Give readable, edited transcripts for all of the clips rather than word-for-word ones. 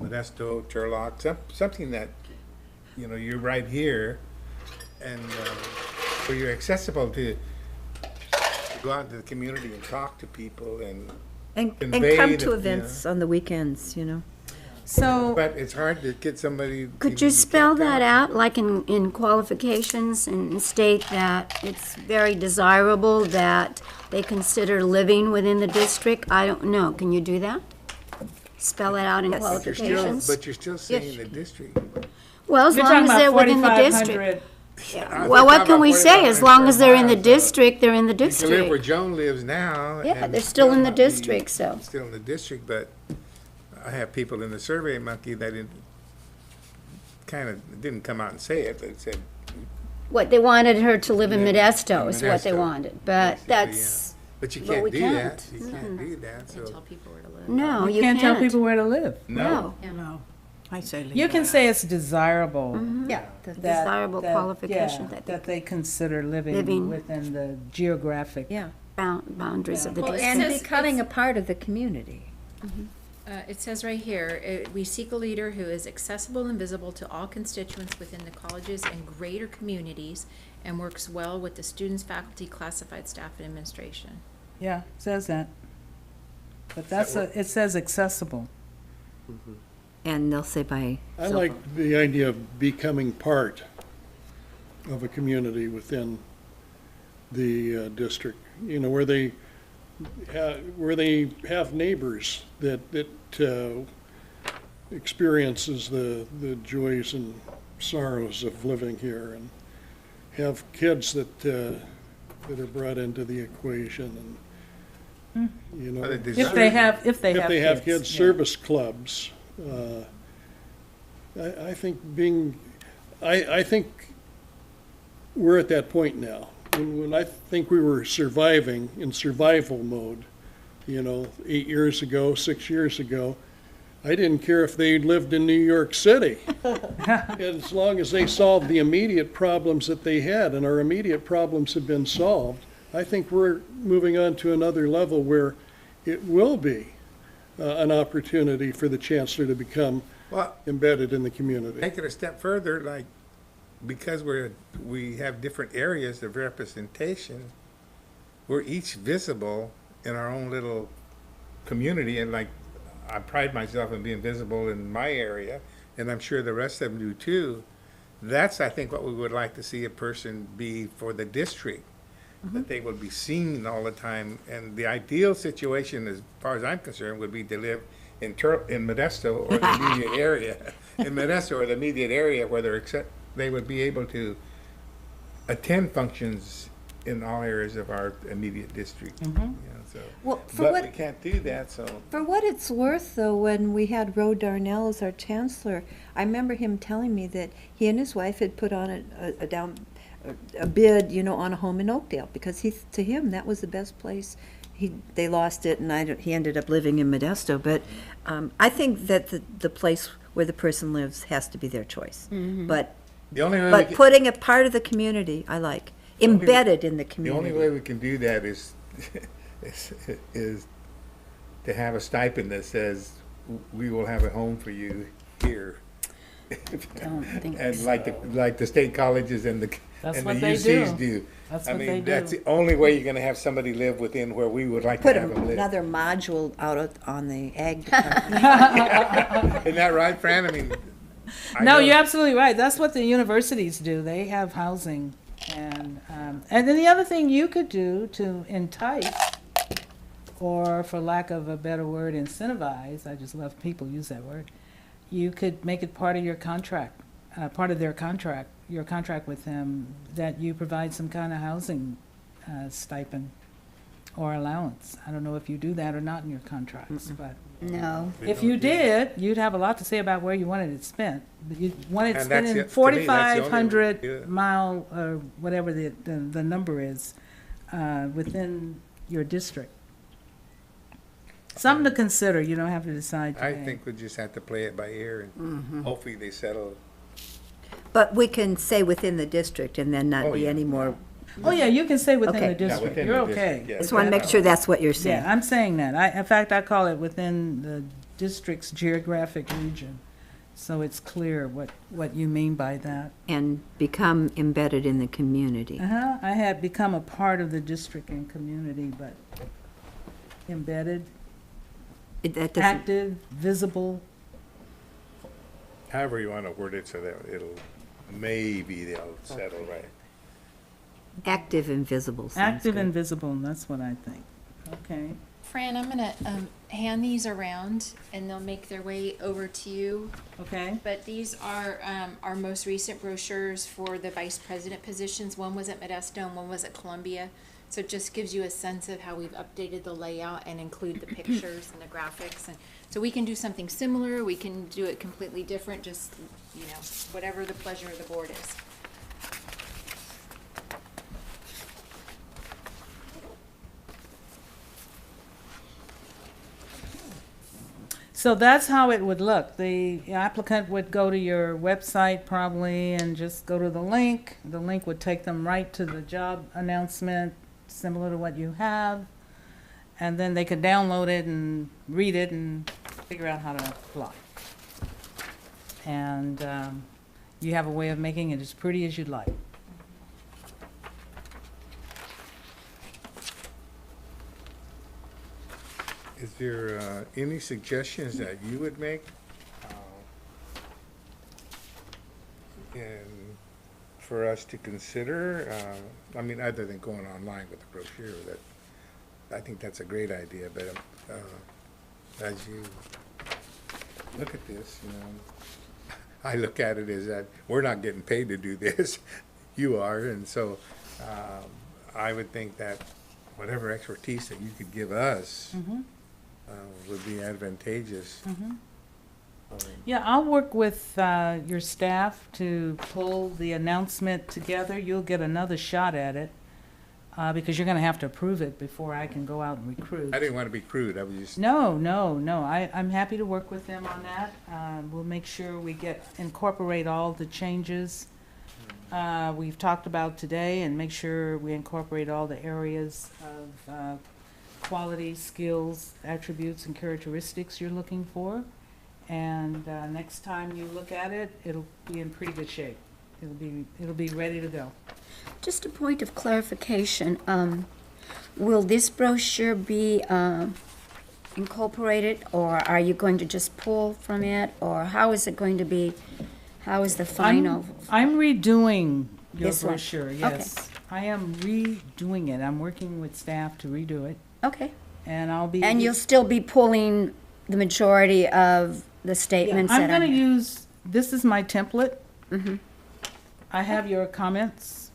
Modesto, Turlock, something that, you're right here, and where you're accessible to go out into the community and talk to people and And convey come the- to events on the weekends, So, But it's hard to get somebody. Could you spell that out, like in qualifications, and state that it's very desirable that they consider living within the district? I don't know. Can you do that? Spell it out in Yes. qualifications? But you're still saying the district. Well, as you're long talking as they're about within the district. 4,500. Well, what can we say? As long as they're in the district, they're in the You can live where district. Joan lives now. Yeah, and they're still in the not be district, so. Still in the district, but I have people in the Survey Monkey that didn't come out and say it, but said. What, they wanted her to live in Yeah, Modesto in is what they Modesto, wanted, but basically, that's, But you But can't we do can't. that. You can't do that, so. Tell people where to live. no, You you can't tell can't. people where to live. No. No, I say leave You can that say it's desirable. Yeah. that- Desirable that- qualification yeah, that that they consider living Living. within the geographic. Yeah, Boundaries of the Well, district. and says becoming a part of the community. It says right here, we seek a leader who is accessible and visible to all constituents within the colleges and greater communities and works well with the students, faculty, classified staff, and administration. Yeah, says that. But it says accessible. And they'll say by. I cell like phone. the idea of becoming part of a community within the district, where they have neighbors that experiences the joys and sorrows of living here, and have kids that are brought into the equation, and, But it If they have, if they have kids, yeah. service clubs. I think I think we're at that point now. When I think we were surviving in survival mode, 8 years ago, 6 years ago, I didn't care if they lived in New York City. As long as they solved the immediate problems that they had, and our immediate problems have been solved, I think we're moving on to another level where it will be an opportunity for the chancellor to become Well, embedded in the community. take it a step further, like, because we have different areas of representation, we're each visible in our own little community, and like, I pride myself in being visible in my area, and I'm sure the rest of them do too. That's, I think, what we would like to see a person be for the district, that they would be seen all the time. And the ideal situation, as far as I'm concerned, would be to live in Modesto or the immediate area, in Modesto or the immediate area where they would be able to attend functions in all areas of our immediate district. So. Well, But we can't do that, so. For what it's worth, though, when we had Ro Darnell as our chancellor, I remember him telling me that he and his wife had put on a bid, on a home in Oakdale, because to him, that was the best place. They lost it, and he ended up living in Modesto, but I think that the place where the person lives has to be their choice. But The only way but putting a part of the community, I like, embedded in the the community. only way we can do that is is to have a stipend that says, we will have a home for you here. Don't think And so. like the state colleges and the That's and what the they UCs do. do. That's I what mean, they that's do. the only way you're gonna have somebody live within where we would like Put to have them live. another module out on the ag. Isn't that right, Fran? I mean, I No, know- you're absolutely right. That's what the universities do. They have housing. And then the other thing you could do to entice, or for lack of a better word, incentivize, I just love people use that word, you could make it part of your contract, part of their contract, your contract with them, that you provide some kind of housing stipend or allowance. I don't know if you do that or not in your contracts, but No. we if don't you do that. did, you'd have a lot to say about where you wanted it spent. But you want it And spent that's in it. To me, that's the only way to 4,500 do it. mile, or whatever the number is, within your district. Something to consider. You don't have to decide I today. think we just have to play it by ear and hopefully they settle. But we can say within the district and then Oh, not be yeah. any more, Oh, yeah, you can say within Okay. the Yeah, district. within You're the okay. district, yeah. just want to make sure that's what you're saying. Yeah, I'm saying that. In fact, I call it within the district's geographic region. So it's clear what you mean by that. And become embedded in the community. I had become a part of the district and community, but embedded, That doesn't, active, visible. However you want to word it so that it'll, maybe they'll settle right. active and visible sounds Active good. and visible, that's what I think. Okay. Fran, I'm gonna hand these around and they'll make their way over to you. Okay. But these are our most recent brochures for the vice president positions. One was at Modesto and one was at Columbia. So it just gives you a sense of how we've updated the layout and include the pictures and the graphics. And so we can do something similar, we can do it completely different, just, you know, whatever the pleasure of the board is. So that's how it would look. The applicant would go to your website probably and just go to the link. The link would take them right to the job announcement, similar to what you have. And then they could download it and read it and figure out how to apply. And you have a way of making it as pretty as you'd like. Is there any suggestions that you would make? And for us to consider, I mean, other than going online with the brochure, that, I think that's a great idea, but as you look at this, you know, I look at it as that we're not getting paid to do this, you are, and so I would think that whatever expertise that you could give us would be advantageous. Yeah, I'll work with your staff to pull the announcement together. You'll get another shot at it because you're going to have to approve it before I can go out and recruit. I didn't want to be crude, I was just. No. I'm happy to work with them on that. We'll make sure we incorporate all the changes we've talked about today and make sure we incorporate all the areas of quality, skills, attributes, and characteristics you're looking for. And next time you look at it, it'll be in pretty good shape. It'll be ready to go. Just a point of clarification, will this brochure be incorporated, or are you going to just pull from it, or how is it going to be, how is the final? I'm redoing your This one? brochure, yes. I am redoing it. I'm working with staff to redo it, Okay, and I'll be. and you'll still be pulling the majority of the Yeah, statements I'm that are gonna use, this is my template. Mm-hmm. I have your comments.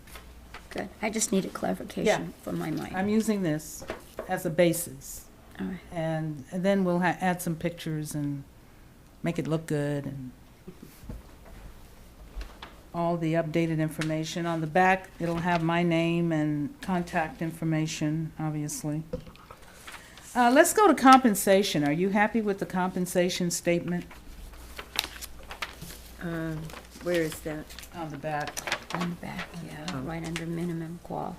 Good, I just needed Yeah. clarification for my mind. I'm using this as a basis. All right. And then we'll add some pictures and make it look good and all the updated information. On the back, it'll have my name and contact information, obviously. Let's go to compensation. Are you happy with the compensation statement Where is that? on the back? On the back, yeah, right under minimum qual.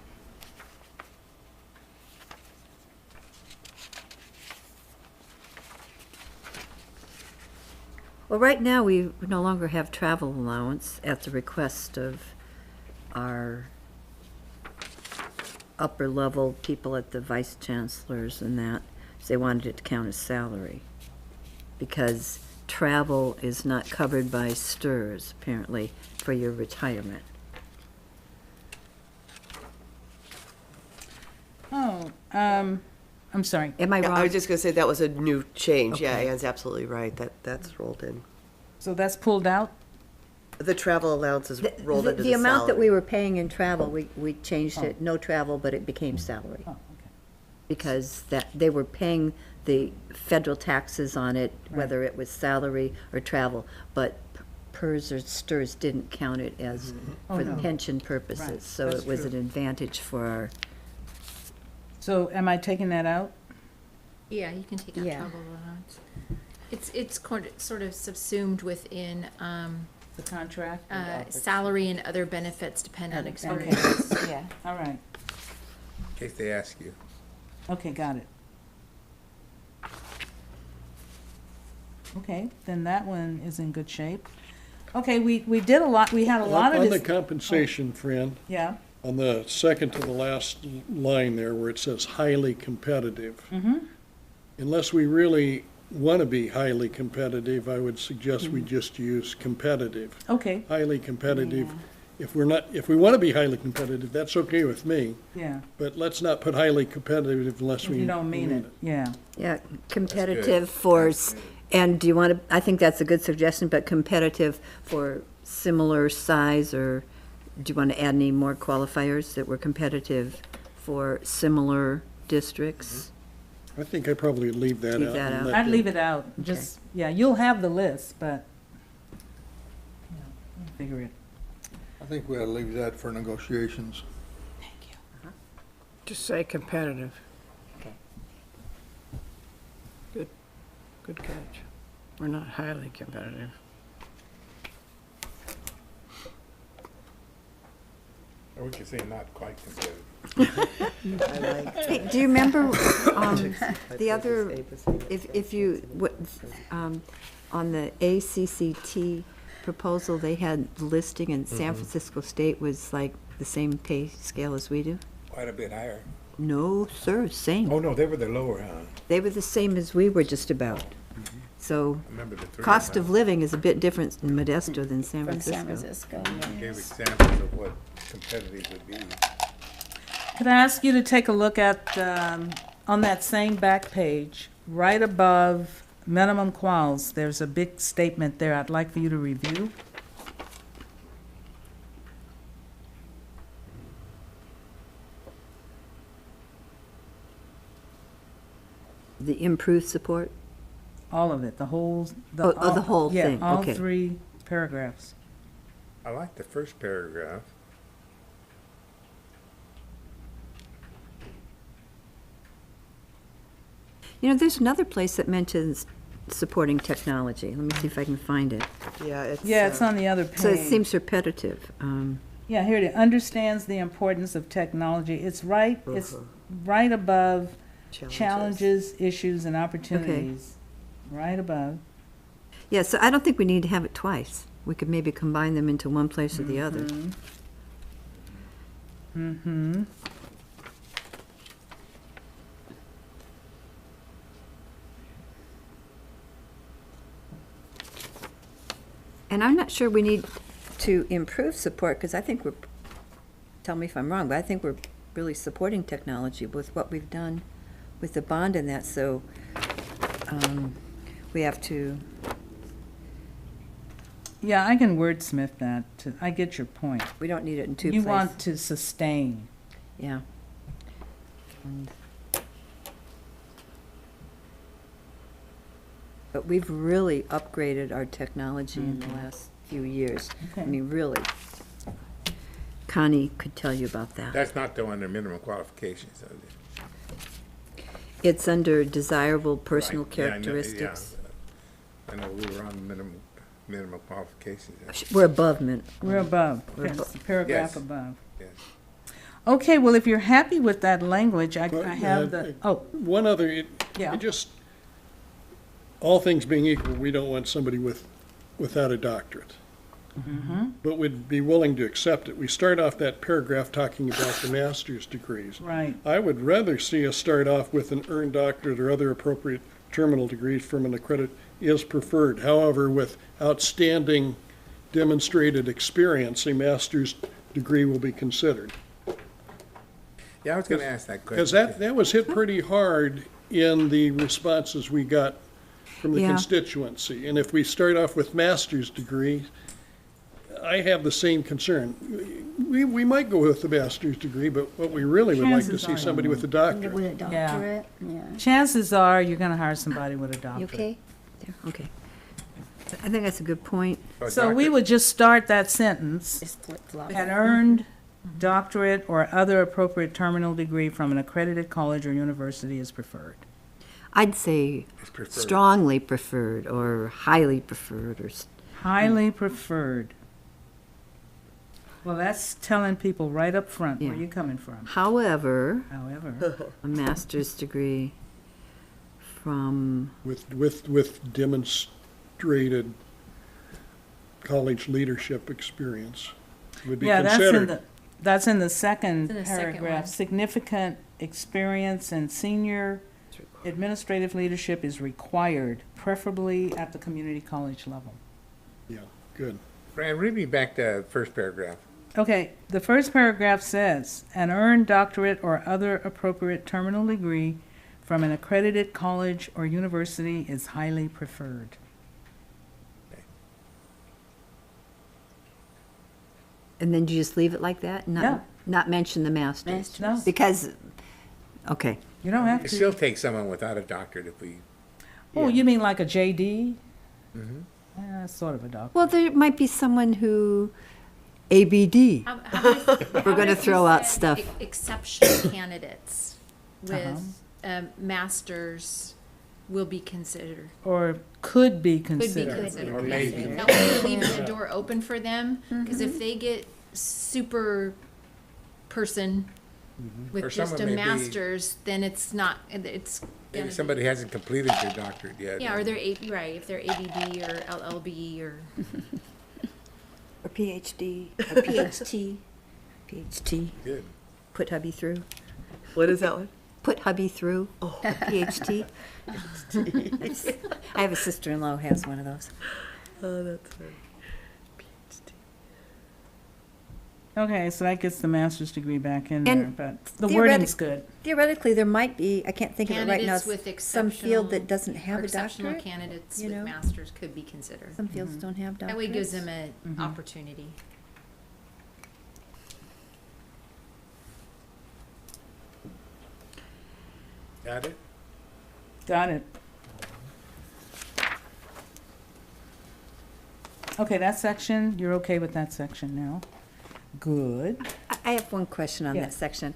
Well, right now, we no longer have travel allowance at the request of our upper level people at the vice chancellors and that. They wanted it to count as salary because travel is not covered by STRS, apparently, for your retirement. Oh, I'm sorry. Am I Yeah, wrong? I was just gonna say that was a new change. Yeah, Okay. Ann's absolutely right. That's rolled in. So that's pulled out? The travel allowance is rolled into the The amount that salary. we were paying in travel, we changed it, no travel, but it became salary. Oh, okay. Because that, they were paying the federal taxes on it, whether it was salary or travel, but PERS or STRS didn't count it as, Oh, for the no. pension Right, purposes, so that's it was true. an advantage for our, So am I taking that out? Yeah, you can take out Yeah. travel allowance. It's sort of subsumed within The contract? salary and other benefits depend on Other experience. Yeah. All right. In case they ask you. Okay, got it. Okay, then that one is in good shape. Okay, we did a lot, we had a lot of On the this, compensation, Fran, yeah, on the second to the last line there where it says highly competitive. Unless we really want to be highly competitive, I would suggest we just use competitive. okay, Highly competitive. If we want to be highly competitive, that's okay with me, yeah, but let's not put highly competitive unless if we you don't mean it, yeah. Yeah, competitive for, and do you want to, I think that's a good suggestion, but competitive for similar size, or do you want to add any more qualifiers that were competitive for similar districts? I think I probably leave that out. Leave that and out. let I'd them- leave it out, just, yeah, you'll have the list, but, yeah, we'll figure it. I think we ought to leave that for negotiations. Just say competitive. Good catch. We're not highly competitive. Or we could say not quite competitive. I like. Hey, do you remember, the I'd other, say the same. if you, on the ACCT proposal, they had listing and San Francisco State was like the same pay scale as we do? Quite a bit higher. No, sir, same. Oh, no, they were the lower, huh? They were the same as we were just about. So I remember the three. cost of living is a bit different in Modesto than San From San Francisco. Francisco, Gave yes. examples of what competitive would be. Could I ask you to take a look at, on that same back page, right above minimum quals, there's a big statement there I'd like for you to review. The improved support? All of it, the whole, Oh, the whole thing, Yeah, all okay. 3 paragraphs. I like the first paragraph. You know, there's another place that mentions supporting technology. Let me see if I can find it. Yeah, Yeah, it's on the other page. So it seems repetitive. Yeah, here it is, understands the importance of technology. It's right right above challenges, issues, and opportunities. Right above. Yeah, so I don't think we need to have it twice. We could maybe combine them into one place or the other. Mm-hmm. And I'm not sure we need to improve support, because I think we're, tell me if I'm wrong, but I think we're really supporting technology with what we've done with the bond and that, so we have to, Yeah, I can wordsmith that. I get your point. we don't need it in two You places. want to sustain. Yeah. And- But we've really upgraded our technology in the last few years. I Okay. mean, really. Connie could tell you about that. That's not the under minimum qualifications, is it? It's under desirable personal Right, yeah, I know, yeah. characteristics. I know we were on minimum qualifications. We're above We're above. We're Yes, above. the paragraph Yes. above. Yes. Okay, well, if you're happy with that language, I But, have the, oh, One other, yeah. it just, all things being equal, we don't want somebody without a doctorate. But we'd be willing to accept it. We start off that paragraph talking about the master's degrees. Right. I would rather see us start off with an earned doctorate or other appropriate terminal degrees from an accredit is preferred. However, with outstanding demonstrated experience, a master's degree will be considered. Yeah, I was gonna ask that question. Because that was hit pretty hard in the responses we got from the Yeah. constituency. And if we start off with master's degree, I have the same concern. We might go with the master's degree, but what we really would like to Chances see are somebody you with a doctorate. With a doctorate, yeah. Chances are you're gonna hire somebody with a You doctorate. okay? There, okay. I think that's a good point. So we would just start that sentence, Just flip-flop. an earned doctorate or other appropriate terminal degree from an accredited college or university is preferred. I'd say It's preferred. strongly preferred or highly preferred or, Highly preferred. Well, that's telling people right up front where Yeah. you're coming from. however, However, a master's degree from, With demonstrated college leadership experience would be Yeah, considered. that's in the second in the second paragraph. one. Significant experience in senior administrative leadership is required, preferably at the community college level. Yeah, good. Fran, read me back the first paragraph. Okay, the first paragraph says, an earned doctorate or other appropriate terminal degree from an accredited college or university is highly preferred. And then you just leave it like that? Yeah. Not mention the masters? No, Because, okay. you don't have It to. still takes someone without a doctorate if we, Oh, you mean like a JD? Mhm. Sort of a doctorate. Well, there might be someone who, ABD. How about if- how We're about gonna if you throw out said stuff. Exceptional candidates Uh-huh. with masters will be considered. Or could be Could be considered. considered. Or yes. maybe. That way we're leaving the door open for them, because if they get super person Or with just a someone may be- master's, then it's not, it's. maybe gonna somebody be- hasn't completed their doctorate yet. Yeah, or they're right, if they're ABD or LLB or. Or PhD, or PhD. PhD. Good. Put hubby through. What is that one? Put hubby through. Oh. PhD. I have a sister-in-law who has one of those. Oh, that's funny. PhD. Okay, so that gets the master's degree back in there, And but the wording's good. Theoretically, there might be, I can't think of it right now, Candidates with some field that exceptional- doesn't have or a exceptional doctorate. candidates you with know? masters could be considered. Some fields don't have doctorates. That way it gives them an opportunity. Got it? Got it. Okay, that section, you're okay with that section now? Good. I have one question on that Yes. section.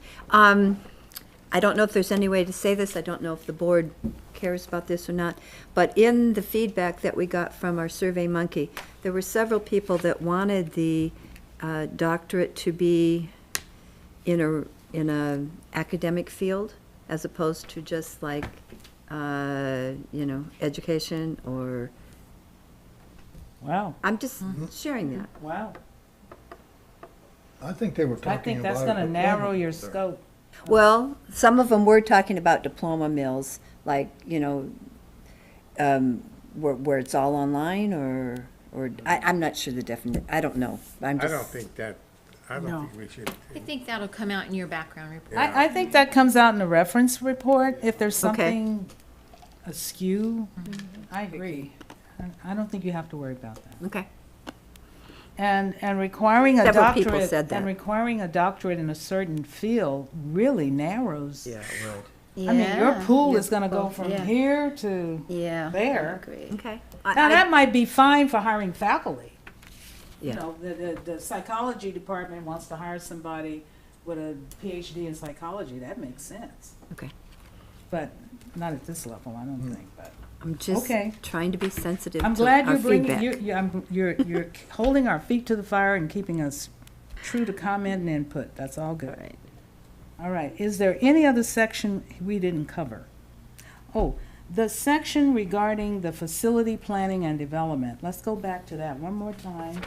I don't know if there's any way to say this, I don't know if the board cares about this or not, but in the feedback that we got from our Survey Monkey, there were several people that wanted the doctorate to be in a academic field, as opposed to just like, education or, Wow, I'm just sharing that. wow. I think they were I talking think about. that's a gonna narrow diploma your there. scope. Well, some of them were talking about diploma mills, like, where it's all online, or I'm not sure the definite, I don't know. I don't think No. we should. I think that'll come out in your background report. Yeah. I think that comes out in the reference report, if there's Okay. something askew. I agree. I don't think you have to worry about that. Okay. And requiring a Several people doctorate, said that. and requiring a doctorate in a certain field really narrows. Yeah, right. I mean, your pool Yeah. is gonna go Well, from yeah. here to Yeah. there. I agree. Okay. Now, that might be fine for hiring faculty. You Yeah. know, the psychology department wants to hire somebody with a PhD in psychology, that makes sense. Okay. But not at this level, I don't think, but. I'm just Okay. trying to be sensitive I'm to glad our you're bringing, feedback. you're holding our feet to the fire and keeping us true to comment and input, that's all good. Right. All right, is there any other section we didn't cover? Oh, the section regarding the facility planning and development, let's go back to that one more time.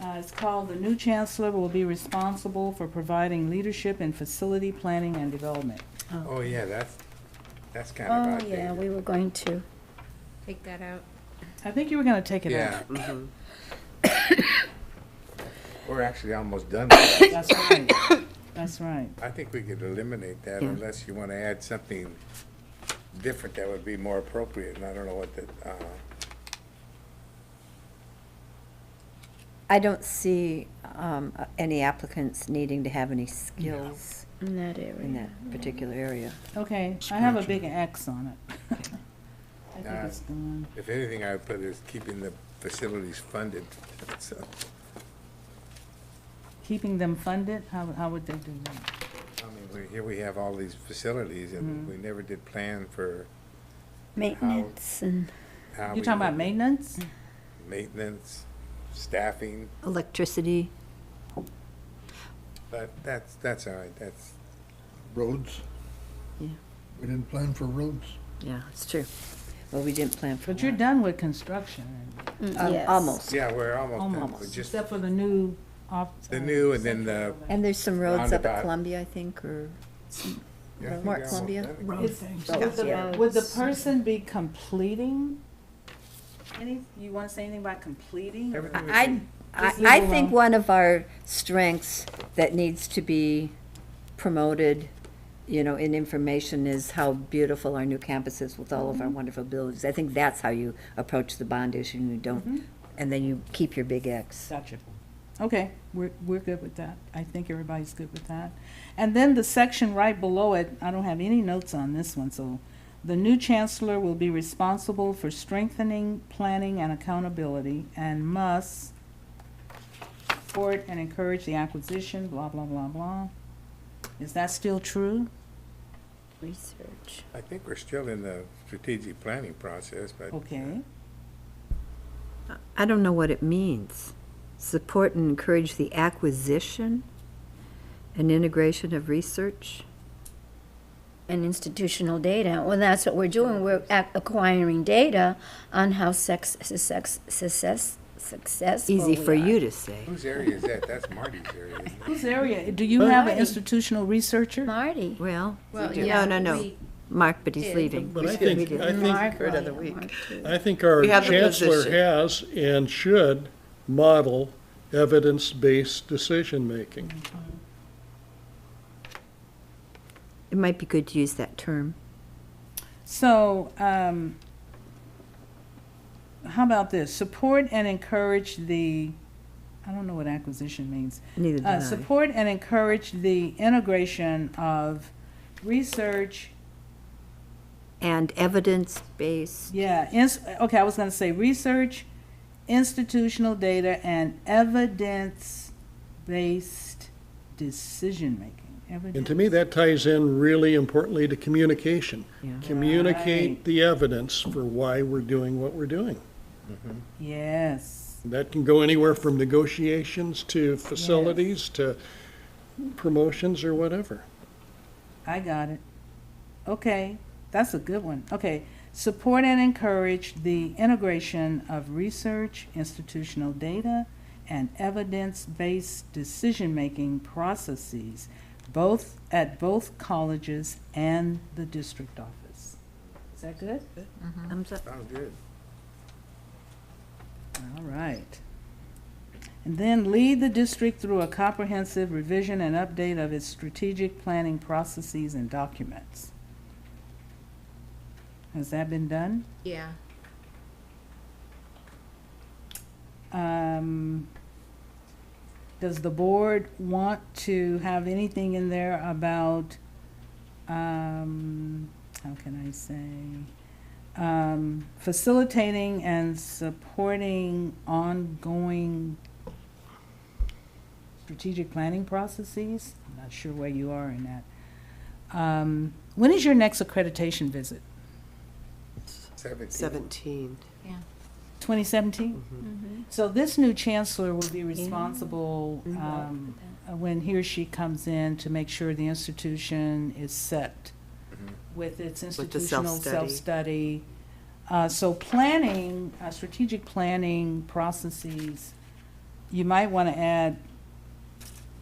It's called, "The new chancellor will be responsible for providing leadership in facility planning and development." Oh, yeah, that's kind of Oh, outdated. yeah, we were going to. Take that out. I think you were gonna take it Yeah, out. we're actually almost done with that. That's right, that's right. I think we could eliminate that Yeah. unless you want to add something different that would be more appropriate, and I don't know what the, I don't see any applicants needing to have any skills In that in area. that particular area. Okay, I have a big X on it. I think Uh, it's gone. if anything, I would put is keeping the facilities funded, so. Keeping them funded, how would they do that? I mean, here we have all these facilities, and we never did plan for Maintenance and, how You we talking about would- maintenance? Maintenance, staffing, Electricity, but that's all right, that's, Roads. Yeah. We didn't plan for roads. yeah, it's true. Well, we didn't plan for But you're that. done with construction, Yes. Almost. Yeah, we're almost done. almost, We're just except for the new off. the new and then the, And there's some roads up Roundabout. at Columbia, I think, or yeah, I think Mark we're Columbia? almost done. Road Is- things. Would the person be completing any, you want to say anything about completing? or- Everything we I, Just I leave think alone. one of our strengths that needs to be promoted, you know, in information is how beautiful our new campus is with all of our wonderful buildings. I think that's how you approach the bond issue, and you don't, and then you keep your big X. Gotcha. Okay, we're good with that. I think everybody's good with that. And then the section right below it, I don't have any notes on this one, so the new chancellor will be responsible for strengthening planning and accountability and must support and encourage the acquisition, blah, blah, blah, blah. Is that still true? Research. I think we're still in the strategic planning process, but. Okay. I don't know what it means. Support and encourage the acquisition and integration of research? And institutional data. Well, that's what we're doing. We're acquiring data on how successful Easy for we are. you to say. Whose area is that? That's Marty's area, isn't it? Whose area? Do you have an institutional researcher? Marty. Well, Well, do. yeah, No. we- Mark, but he's did. leaving. But I We think, did. I think, Mark, for another yeah, week. Mark too. I think our We have the chancellor position. has and should model evidence-based decision-making. It might be good to use that term. So, how about this? Support and encourage the, I don't know what acquisition means. Neither do I. Support and encourage the integration of research, And evidence-based. yeah, okay, I was gonna say research, institutional data, and evidence-based decision-making. And to me, that ties in really importantly to communication. Yeah. Communicate Right. the evidence for why we're doing what we're doing. Yes. That can go anywhere from negotiations to facilities to promotions or whatever. I got it. Okay, that's a good one. Okay, support and encourage the integration of research, institutional data, and evidence-based decision-making processes, at both colleges and the district office. Is that good? Thumbs up. Sounds good. All right. And then lead the district through a comprehensive revision and update of its strategic planning processes and documents. Has that been done? Yeah. Does the board want to have anything in there about, how can I say? Facilitating and supporting ongoing strategic planning processes? I'm not sure where you are in that. When is your next accreditation visit? 17. 2017? So this new chancellor will be responsible, when he or she comes in, to make sure the institution is set with its institutional self-study. self-study. So planning, strategic planning processes, you might want to add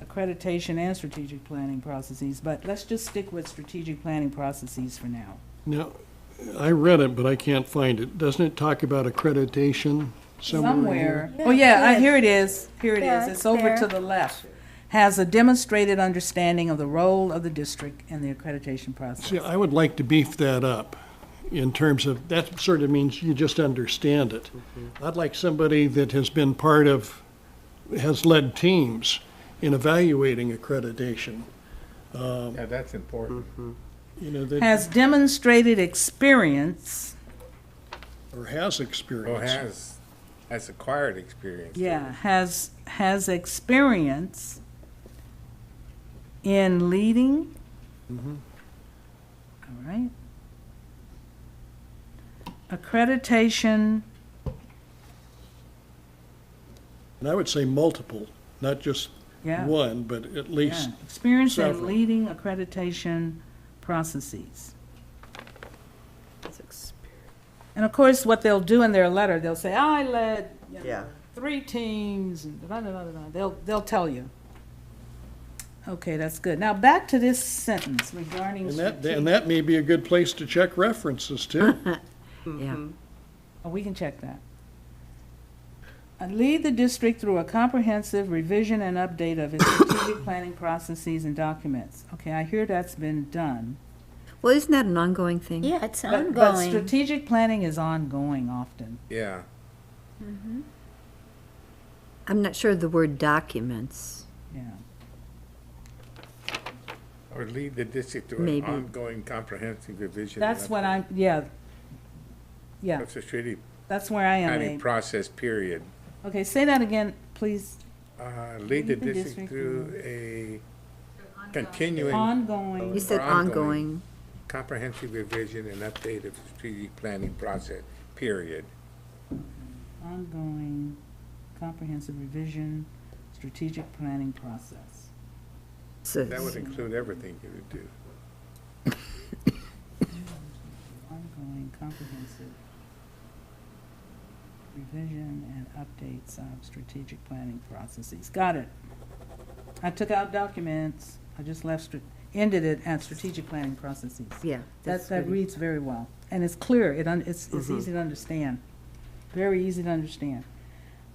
accreditation and strategic planning processes, but let's just stick with strategic planning processes for now. Now, I read it, but I can't find it. Doesn't it talk about accreditation somewhere? Oh, yeah, here it is. Here it Yeah, is. it's It's over to there. the left. Has a demonstrated understanding of the role of the district in the accreditation process. See, I would like to beef that up in terms of, that sort of means you just understand it. I'd like somebody that has been part of, has led teams in evaluating accreditation. Yeah, that's important. You know, that, Has demonstrated experience, or has Or experience. has acquired experience. yeah, has experience in leading. All right. Accreditation, And I would say multiple, not just yeah. one, but at least Yeah, experience in several. leading accreditation processes. That's experience. And of course, what they'll do in their letter, they'll say, I led, you know, Yeah. 3 teams, and da-da-da-da-da. They'll tell you. Okay, that's good. Now, back to this sentence regarding strategic. And that may be a good place to check references too. Yeah. Oh, we can check that. Lead the district through a comprehensive revision and update of its strategic planning processes and documents. Okay, I hear that's been done. Well, isn't that an ongoing thing? Yeah, it's But ongoing. strategic planning is ongoing often. Yeah. I'm not sure of the word documents. Yeah. Or lead the district to an Maybe. ongoing comprehensive revision. That's what I'm, yeah. Yeah, Of the strategic that's where I am, planning Abe. process, period. Okay, say that again, please. Lead the district through a continuing Ongoing. You said Or ongoing. ongoing. comprehensive revision and update of the strategic planning process, period. Ongoing comprehensive revision, strategic planning process. So That would include everything you would do. Ongoing comprehensive revision and updates of strategic planning processes. Got it. I took out documents, I just ended it at strategic planning processes. yeah. that's That pretty- reads very well, and it's clear, it's easy to understand, very easy to understand.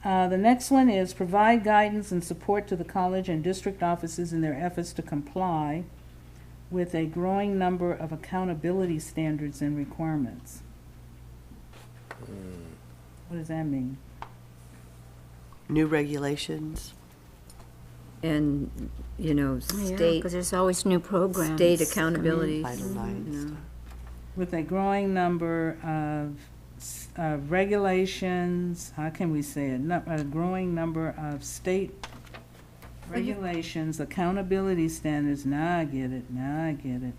The next one is provide guidance and support to the college and district offices in their efforts to comply with a growing number of accountability standards and requirements. What does that mean? New regulations. And, you know, Yeah, state, because there's always new programs. state coming in. accountability. Vital lines. With a growing number of regulations, how can we say it? A growing number of state regulations, accountability standards, now I get it.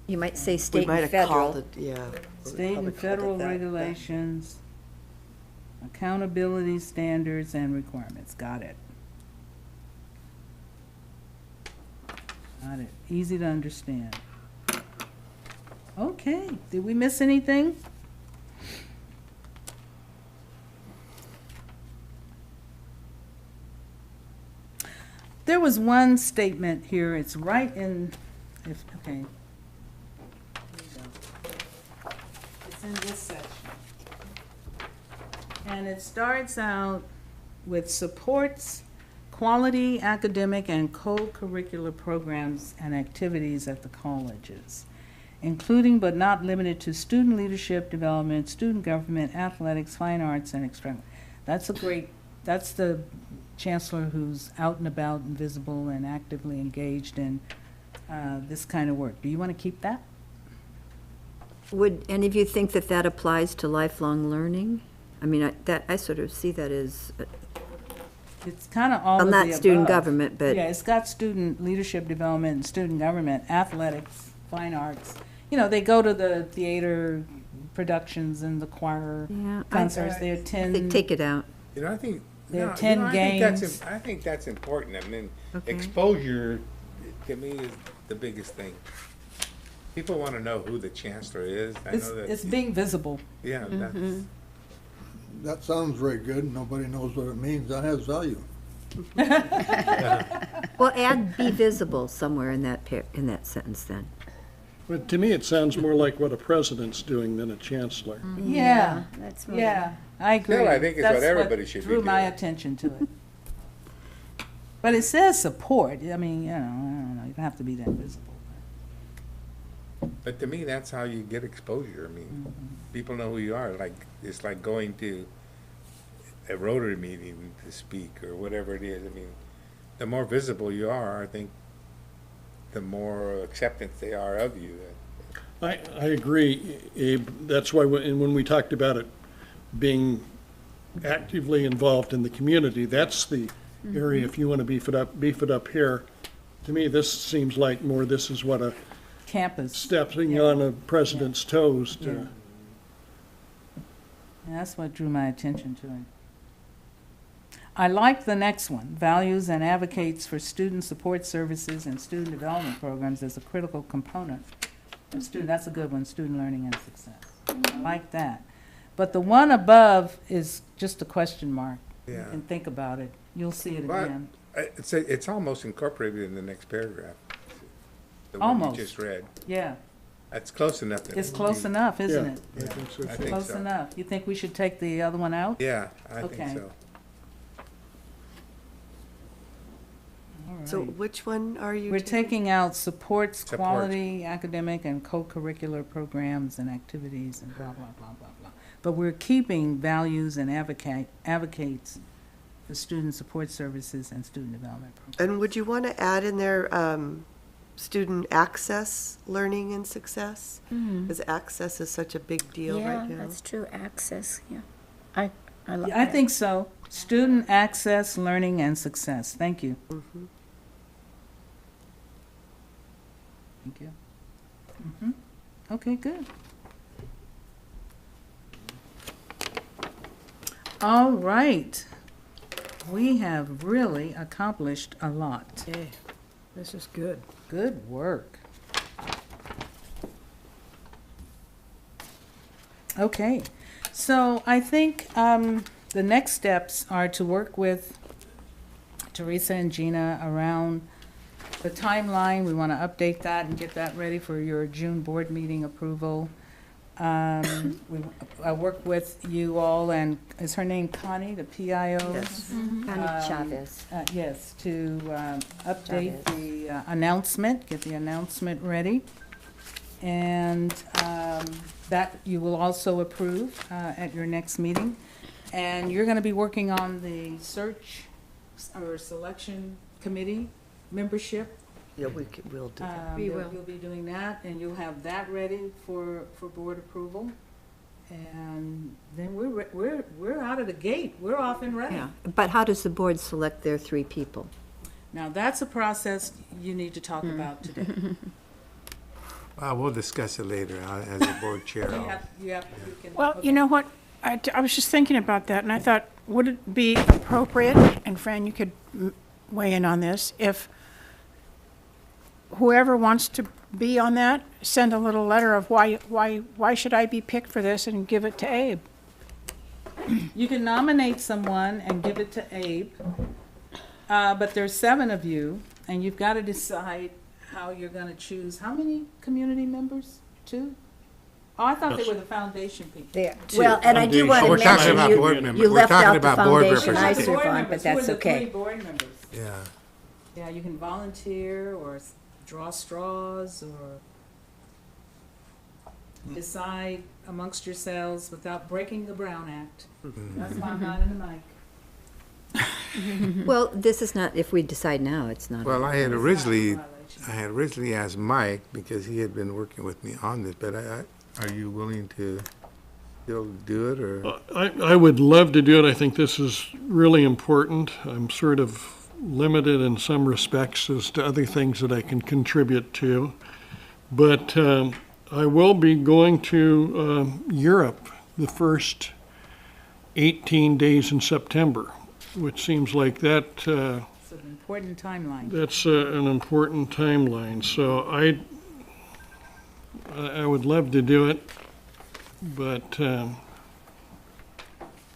You might say We state might and have called federal. it, yeah. State Probably and called it federal that, regulations, accountability standards and requirements, got it. Got it, easy to understand. Okay, did we miss anything? There was one statement here, it's right in, okay. It's in this section. And it starts out with supports quality academic and co-curricular programs and activities at the colleges, including but not limited to student leadership development, student government, athletics, fine arts, and extra. That's the chancellor who's out and about and visible and actively engaged in this kind of work. Do you want to keep that? Would any of you think that that applies to lifelong learning? I mean, I sort of see that as, It's kind of all well, of the not student above. government, but Yeah, it's got student leadership development and student government, athletics, fine arts. You know, they go to the theater productions and the choir yeah, concerts. They I attend. take it out. You know, I think. There are no, 10 I think games. I think that's important. I mean, Okay. exposure, to me, is the biggest thing. People want to know who the chancellor is. I know that. It's being visible. Yeah, that's. That sounds very good. Nobody knows what it means. That has value. Well, add be visible somewhere in that in that sentence then. But to me, it sounds more like what a president's doing than a chancellor. Yeah, That's what. yeah, I agree. Still, I think it's That's what everybody should be drew my doing. attention to it. But it says support. I mean, you know, I don't know. You don't have to be that visible. But to me, that's how you get exposure. I mean, people know who you are. Like, it's like going to a Rotary meeting to speak or whatever it is. I mean, the more visible you are, I think, the more acceptance they are of you. I agree, Abe. That's why when we talked about it being actively involved in the community, that's the area, if you want to beef it up here. To me, this seems like more, this is what a Campus. stepping Yeah. on a president's toes Yeah. to. And that's what drew my attention to it. I like the next one, values and advocates for student support services and student development programs as a critical component of student, that's a good one, student learning and success. I like that. But the one above is just a question mark. You Yeah. can think about it. You'll see it But again. it's almost incorporated in the next paragraph. The one Almost. you just read. Yeah, That's close enough. that it's it close would be- enough, isn't Yeah. it? Yeah, I think so, I too. think Close so. enough. You think we should take the other one out? Yeah, I Okay. think so. All right. So which one are you? We're taking out supports Support. quality academic and co-curricular programs and activities and blah, blah, blah, blah, blah. But we're keeping values and advocates for student support services and student development programs. And would you want to add in there, student access, learning and success? Because access is such a big deal Yeah, right now. that's true, access, yeah. I like Yeah, I that. think so. Student access, learning, and success. Thank you. Mhm. Thank you. Okay, good. All right. We have really accomplished a lot. Yay, this is good. Good work. Okay, so I think the next steps are to work with Teresa and Gina around the timeline. We want to update that and get that ready for your June board meeting approval. I work with you all, and is her name Connie, the PIO? Yes. Connie Chavez. Yes, to update the announcement, get the announcement ready. And that you will also approve at your next meeting. And you're going to be working on the search or selection committee membership. Yeah, we'll do that. We will. You'll be doing that, and you'll have that ready for board approval. And then we're out of the gate. We're off and running. Yeah, but how does the board select their 3 people? Now, that's a process you need to talk about today. We'll discuss it later as the board chair. You can. Well, okay. you know what? I was just thinking about that, and I thought, would it be appropriate, and Fran, you could weigh in on this, if whoever wants to be on that, send a little letter of why should I be picked for this and give it to Abe? You can nominate someone and give it to Abe, but there's 7 of you, and you've got to decide how you're going to choose. How many community members? 2? Oh, I thought they were the foundation people. There. Well, and I do want We're to talking mention, about board members. you We're left talking out the about board foundation I representatives. serve Board on, members. but that's Who are the 3 okay. board members? Yeah. Yeah, you can volunteer or draw straws or decide amongst yourselves without breaking the Brown Act. That's why I'm not in the mic. Well, this is not, if we decide now, it's not. Well, I had It's not a originally, violation. asked Mike, because he had been working with me on this, but are you willing to still do it, or? I would love to do it. I think this is really important. I'm sort of limited in some respects as to other things that I can contribute to. But I will be going to Europe the first 18 days in September, which seems like that It's an important timeline. that's an important timeline. So I would love to do it, but to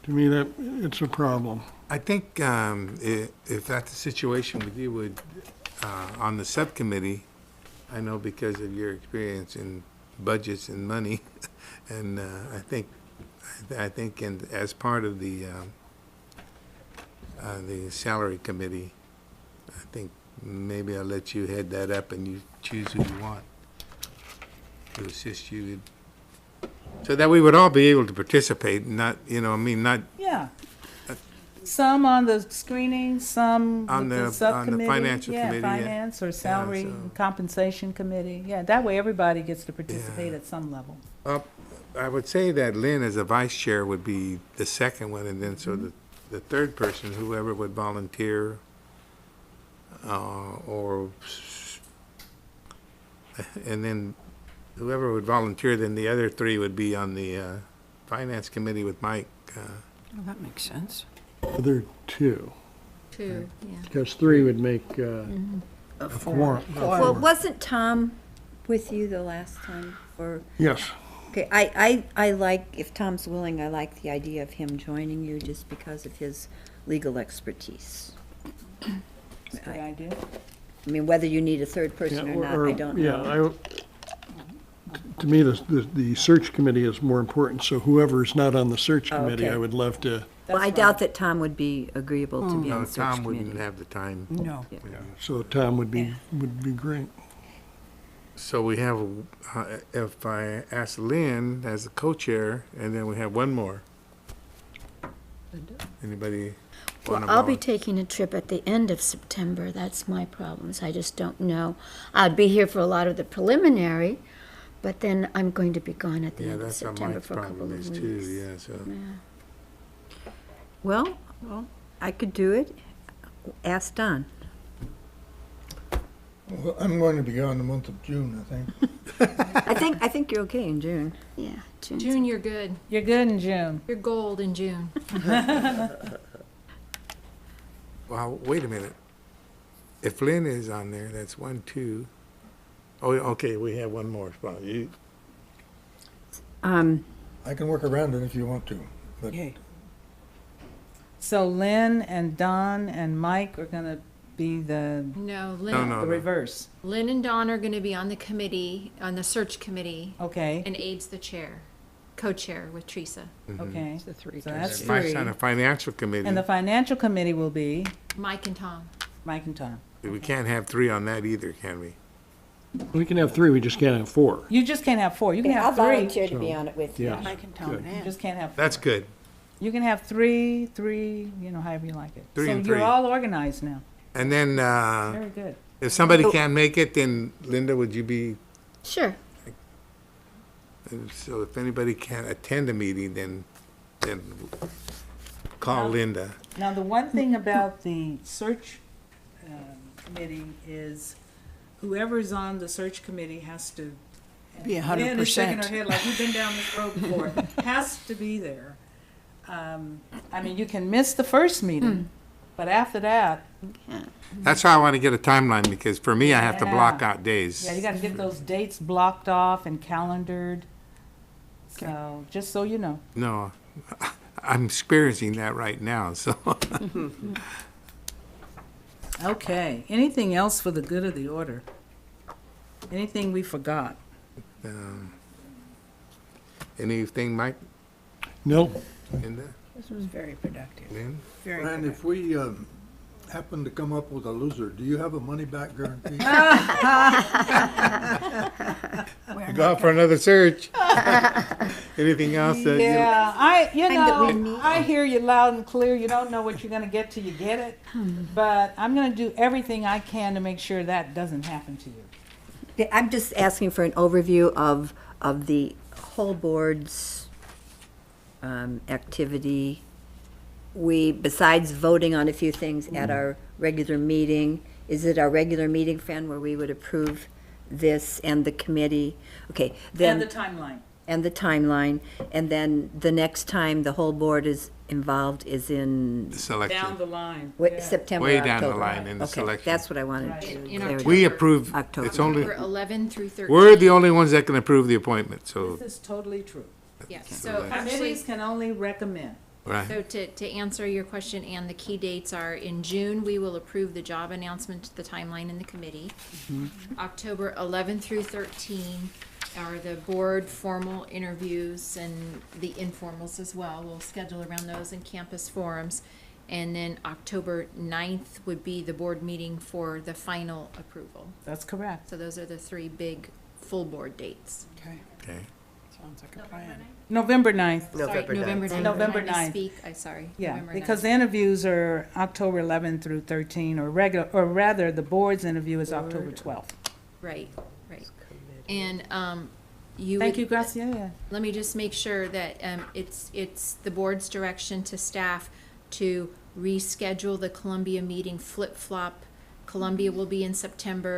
me that it's a problem. I think if that's the situation with you, would on the subcommittee, I know because of your experience in budgets and money, and I think as part of the salary committee, I think maybe I'll let you head that up and you choose who you want to assist you, so that we would all be able to participate, not, not Yeah. Some on the screening, some On with the the subcommittee. financial committee, yeah. Finance or salary so- and compensation committee. Yeah, that way everybody gets to participate at some level. I would say that Lynn as a vice chair would be the second one, and then so the third person, whoever would volunteer, and then whoever would volunteer, then the other 3 would be on the finance committee with Mike. Well, that makes sense. Other 2, 2, yeah. because 3 would make a quorum. Well, wasn't Tom with you the last time? Or, Yes, Okay, I like, if Tom's willing, I like the idea of him joining you just because of his legal expertise. It's a good idea. I mean, whether you need a third person or not, I don't know. To me, the search committee is more important, so whoever's not on the search committee, Okay. I would love to, Well, I That's doubt right. that Tom would be agreeable to be on No, the search Tom wouldn't committee. have the time. No. so Tom would be great. So we have, if I ask Lynn as the co-chair, and then we have one more. Anybody want Well, to I'll be taking a trip at the end of September. That's my problems. I just don't know. I'd be here for a lot of the preliminary, but then I'm going to be gone at the Yeah, end of that's what September my for a couple problem of is weeks. too, yeah, so. Well, I could do it. Ask Don. Well, I'm going to be gone the month of June, I think. I think you're okay in June. Yeah, June. June, you're good. You're good in June. You're gold in June. Well, wait a minute. If Lynn is on there, that's 1, 2. Oh, okay, we have one more spot. You, I can work around it if you want to, but So Lynn and Don and Mike are gonna be the No, No. reverse. Lynn and Dawn are gonna be on the committee, on the search committee, Okay, and Aid's the chair, co-chair with Teresa. okay. The three. So that's Mike's three. on the financial committee. And the financial committee will be Mike and Tom. Mike and Tom. We can't have 3 on that either, can we? We can have 3, we just can't have 4. You just can't have 4. You can I'll have 3. volunteer to be on it with you. Yeah. I can tell Good. You Nan. just can't have 4. That's good. You can have 3, you know, however you like it. 3 and So 3. you're all organized now. And then, Very good. if somebody can't make it, then Linda, would you be, Sure. so if anybody can't attend a meeting, then call Linda. Now, the one thing about the search committee is whoever's on the search committee has to. Be Lynn is shaking her 100%. head like you've been down this road before. Has to be there. I mean, you can miss the first meeting, but after that, That's how I want to get a timeline, because for me, I have to block Yeah. out days. yeah, you gotta get those dates blocked off and calendared. So, just so you know. No, I'm experiencing that right now, so. Okay, anything else for the good of the order? Anything we forgot? Anything, Mike, No, Linda, This was very productive. Lynn? Very And good. if we happen to come up with a loser, do you have a money-back guarantee? Go out for another search. Anything else that you? Yeah, you that we know, meet. I hear you loud and clear. You don't know what you're gonna get till you get it. But I'm gonna do everything I can to make sure that doesn't happen to you. Yeah, I'm just asking for an overview of the whole board's activity. We, besides voting on a few things at our regular meeting, is it our regular meeting, Fran, where we would approve this and the committee? Okay, And the then, timeline. and the timeline, and then the next time the whole board is involved is in The selection. Down the line. Yeah. September, Way October. down the line in the Okay, selection. that's what I wanted Right. to. In clarity. October. We approve, October. it's only, October 11 through 13. we're the only ones that can approve the appointment, so, This is totally true. Yes, so actually, Committees can only recommend. right. so to answer your question, and the key dates are, in June, we will approve the job announcement, the timeline in the committee. October 11 through 13 are the board formal interviews and the informals as well. We'll schedule around those in campus forums. And then October 9th would be the board meeting for the final approval. That's correct. So those are the 3 big full board dates. Okay, Okay. sounds like a plan. November 9th. Sorry, November 9th. November When I 9th. misspeak, I'm sorry. Yeah, November because 9th. the interviews are October 11 through 13, or regular, or rather, the board's interview is October 12th. Right, right. And, you Thank would- you, Graciela. Let me just make sure that, it's the board's direction to staff to reschedule the Columbia meeting flip-flop. Columbia will be in September,